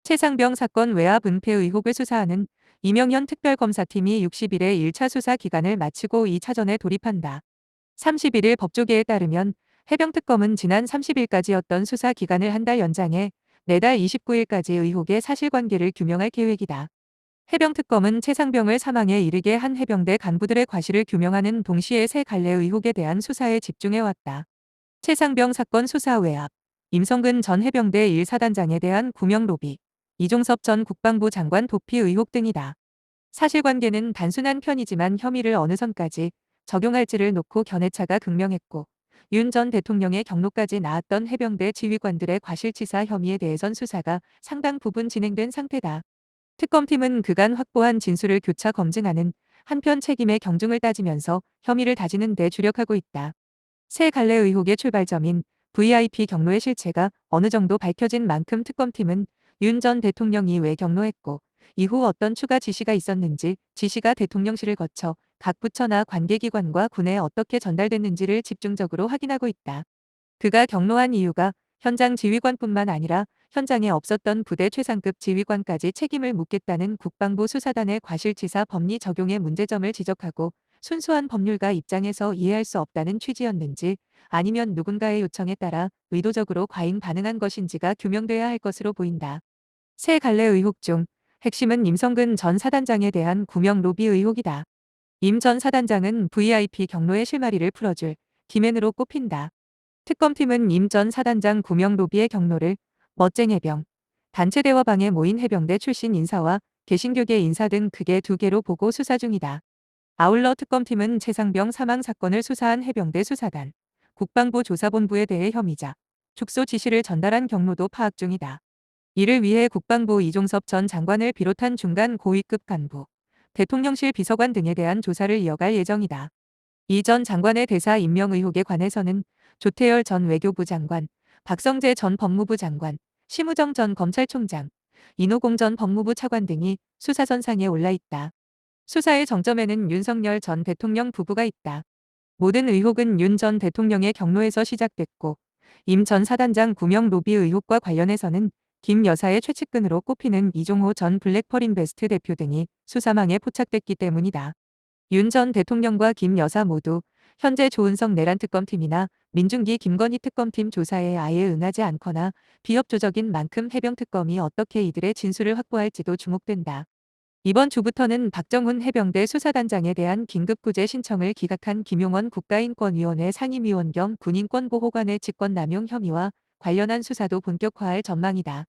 최상병 사건 외압 은폐 의혹을 수사하는 이명현 특별검사팀이 60일에 1차 수사 기간을 마치고 2차전에 돌입한다. 31일 법조계에 따르면 해병특검은 지난 30일까지였던 수사 기간을 한 달 연장해 내달 29일까지 의혹의 사실관계를 규명할 계획이다. 해병특검은 최상병을 사망에 이르게 한 해병대 간부들의 과실을 규명하는 동시에 세 갈래 의혹에 대한 수사에 집중해왔다. 최상병 사건 수사 외압, 임성근 전 해병대 1사단장에 대한 구명 로비, 이종섭 전 국방부 장관 도피 의혹 등이다. 사실관계는 단순한 편이지만 혐의를 어느 선까지 적용할지를 놓고 견해차가 극명했고, 윤 전 대통령의 경로까지 나왔던 해병대 지휘관들의 과실치사 혐의에 대해선 수사가 상당 부분 진행된 상태다. 특검팀은 그간 확보한 진술을 교차 검증하는 한편 책임의 경중을 따지면서 혐의를 다지는 데 주력하고 있다. 새 갈래 의혹의 출발점인 VIP 경로의 실체가 어느 정도 밝혀진 만큼 특검팀은 윤 전 대통령이 왜 경로했고 이후 어떤 추가 지시가 있었는지, 지시가 대통령실을 거쳐 각 부처나 관계기관과 군에 어떻게 전달됐는지를 집중적으로 확인하고 있다. 그가 경로한 이유가 현장 지휘관뿐만 아니라 현장에 없었던 부대 최상급 지휘관까지 책임을 묻겠다는 국방부 수사단의 과실치사 법리 적용의 문제점을 지적하고 순수한 법률가 입장에서 이해할 수 없다는 취지였는지, 아니면 누군가의 요청에 따라 의도적으로 과잉 반응한 것인지가 규명돼야 할 것으로 보인다. 세 갈래 의혹 중 핵심은 임성근 전 사단장에 대한 구명 로비 의혹이다. 임 전 사단장은 VIP 경로의 실마리를 풀어줄 기맨으로 꼽힌다. 특검팀은 임 전 사단장 구명 로비의 경로를 멋쟁 해병, 단체 대화방에 모인 해병대 출신 인사와 개신교계 인사 등 크게 두 개로 보고 수사 중이다. 아울러 특검팀은 최상병 사망 사건을 수사한 해병대 수사단, 국방부 조사본부에 대해 혐의자, 축소 지시를 전달한 경로도 파악 중이다. 이를 위해 국방부 이종섭 전 장관을 비롯한 중간 고위급 간부, 대통령실 비서관 등에 대한 조사를 이어갈 예정이다. 이 전 장관의 대사 임명 의혹에 관해서는 조태열 전 외교부 장관, 박성재 전 법무부 장관, 심우정 전 검찰총장, 인호공 전 법무부 차관 등이 수사선상에 올라 있다. 수사의 정점에는 윤석열 전 대통령 부부가 있다. 모든 의혹은 윤 전 대통령의 경로에서 시작됐고, 임 전 사단장 구명 로비 의혹과 관련해서는 김 여사의 최측근으로 꼽히는 이종호 전 블랙펄인베스트 대표 등이 수사망에 포착됐기 때문이다. 윤 전 대통령과 김 여사 모두 현재 조은석 내란 특검팀이나 민중기 김건희 특검팀 조사에 아예 응하지 않거나 비협조적인 만큼 해병특검이 어떻게 이들의 진술을 확보할지도 주목된다. 이번 주부터는 박정훈 해병대 수사단장에 대한 긴급구제 신청을 기각한 김용원 국가인권위원회 상임위원 겸 군인권보호관의 직권남용 혐의와 관련한 수사도 본격화할 전망이다.